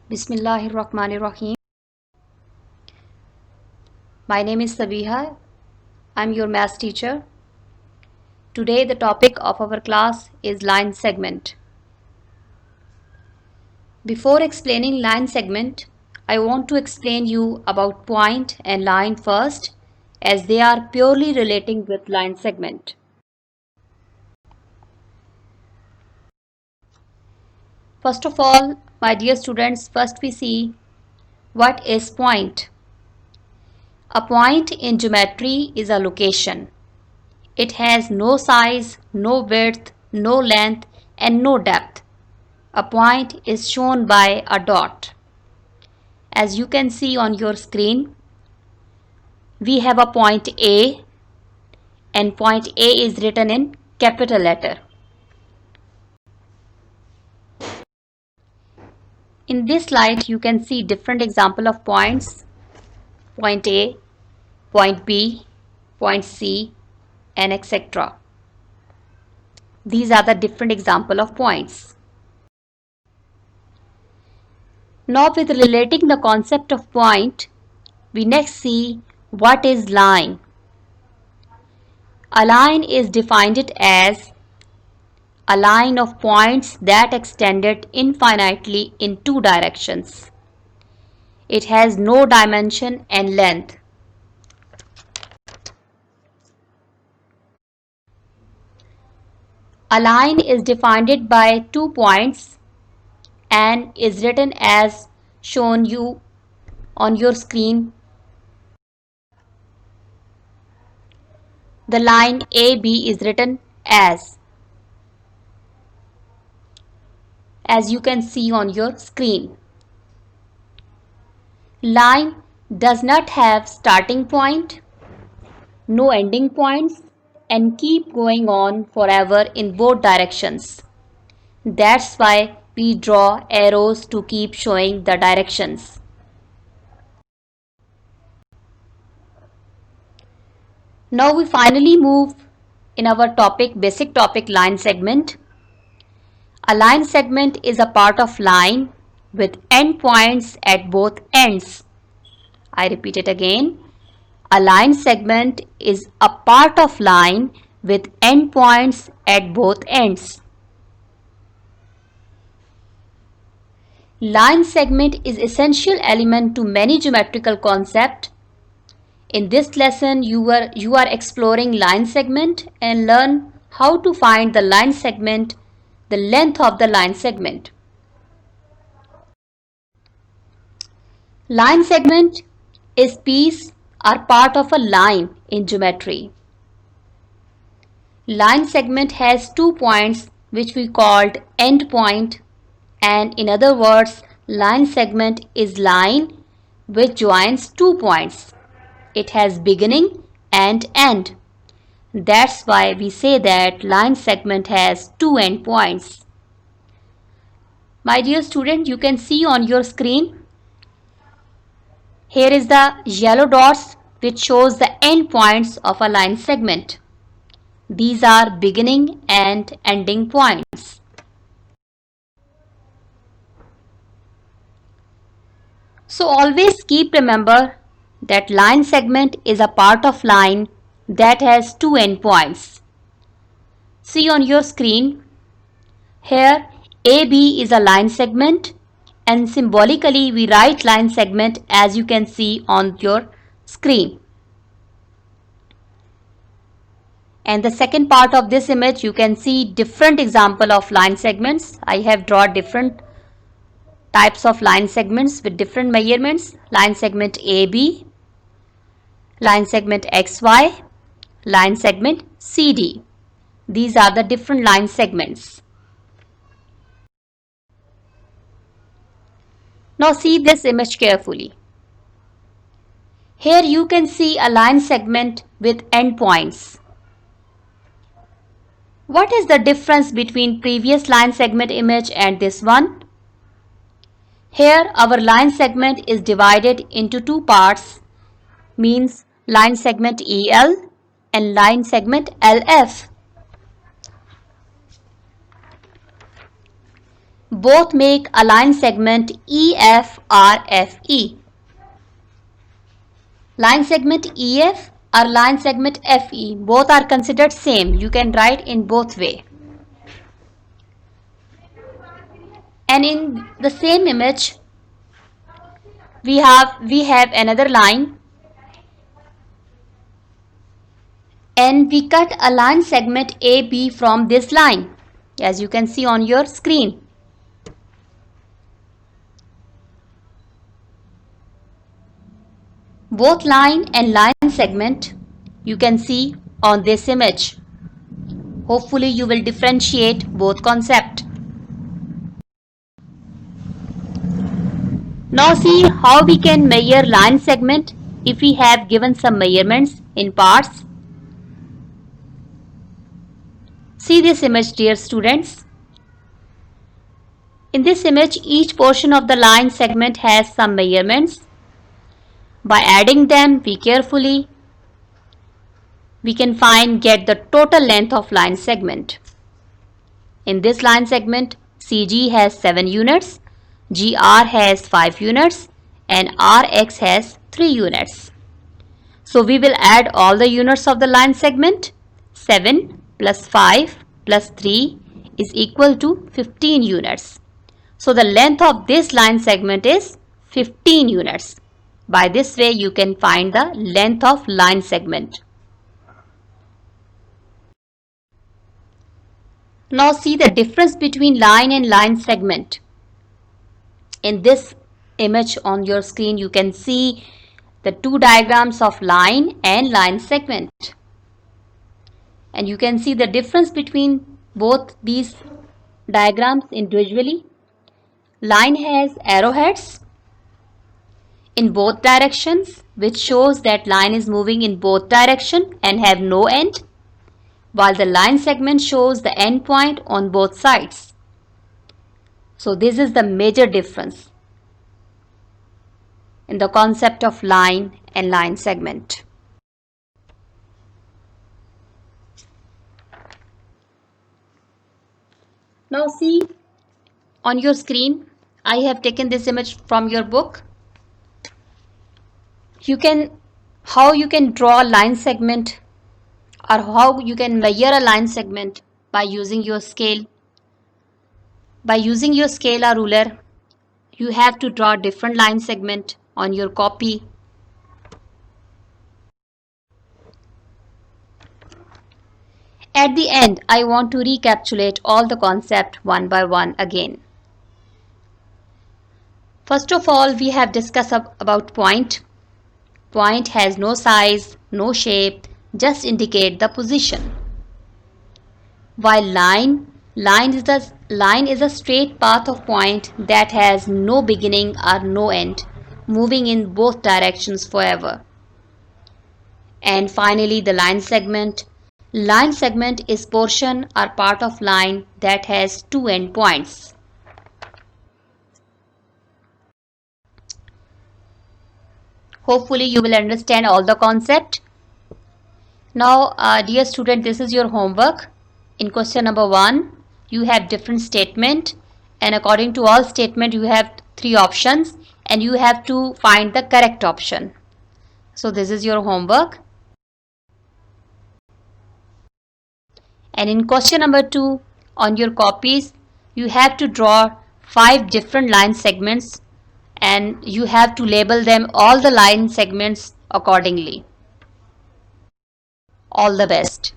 Bismillahirrahmanirrahim. My name is Sabiha. I'm your maths teacher. Today the topic of our class is line segment. Before explaining line segment, I want to explain you about point and line first, as they are purely relating with line segment. First of all, my dear students, first we see what is point. A point in geometry is a location. It has no size, no width, no length, and no depth. A point is shown by a dot. As you can see on your screen, we have a point A, and point A is written in capital letter. In this slide, you can see different example of points: point A, point B, point C, and etc. These are the different example of points. Now, with relating the concept of point, we next see what is line. A line is defined as a line of points that extended infinitely in two directions. It has no dimension and length. A line is defined by 2 points and is written as shown you on your screen. The line AB is written as you can see on your screen. Line does not have starting point, no ending points, and keep going on forever in both directions. That's why we draw arrows to keep showing the directions. Now we finally move in our basic topic, line segment. A line segment is a part of line with endpoints at both ends. I repeat it again. A line segment is a part of line with endpoints at both ends. Line segment is essential element to many geometrical concepts. In this lesson, you are exploring line segment and learn how to find the line segment, the length of the line segment. Line segment is piece or part of a line in geometry. Line segment has 2 points which we called end point, and in other words, line segment is line which joins 2 points. It has beginning and end. That's why we say that line segment has 2 endpoints. My dear student, you can see on your screen, here is the yellow dots which shows the endpoints of a line segment. These are beginning and ending points. So always keep remember that line segment is a part of line that has 2 endpoints. See on your screen, here AB is a line segment, and symbolically we write line segment as you can see on your screen. And the second part of this image, you can see different example of line segments. I have drawn different types of line segments with different measurements. Line segment AB, line segment XY, line segment CD. These are the different line segments. Now see this image carefully. Here you can see a line segment with endpoints. What is the difference between previous line segment image and this one? Here our line segment is divided into 2 parts, means line segment EL and line segment LF. Both make a line segment EFRFE. Line segment EF or line segment FE, both are considered same. You can write in both way. And in the same image, we have another line, and we cut a line segment AB from this line, as you can see on your screen. Both line and line segment you can see on this image. Hopefully you will differentiate both concepts. Now see how we can measure line segment if we have given some measurements in parts. See this image, dear students. In this image, each portion of the line segment has some measurements. By adding them carefully, we can get the total length of line segment. In this line segment, CG has 7 units, GR has 5 units, and RX has 3 units. So we will add all the units of the line segment. 7 plus 5 plus 3 is equal to 15 units. So the length of this line segment is 15 units. By this way you can find the length of line segment. Now see the difference between line and line segment. In this image on your screen you can see the two diagrams of line and line segment. And you can see the difference between both these diagrams individually. Line has arrowheads in both directions, which shows that line is moving in both directions and have no end, while the line segment shows the end point on both sides. So this is the major difference in the concept of line and line segment. Now see on your screen, I have taken this image from your book. How you can draw a line segment, or how you can measure a line segment by using your scale. By using your scale or ruler, you have to draw different line segment on your copy. At the end, I want to recapitulate all the concepts one by one again. First of all, we have discussed about point. Point has no size, no shape, just indicate the position. While line is a straight path of point that has no beginning or no end, moving in both directions forever. And finally, the line segment. Line segment is portion or part of line that has two endpoints. Hopefully you will understand all the concept. Now, dear student, this is your homework. In question number 1, you have different statement, and according to all statement you have 3 options, and you have to find the correct option. So this is your homework. And in question number 2, on your copies, you have to draw 5 different line segments, and you have to label them all the line segments accordingly. All the best.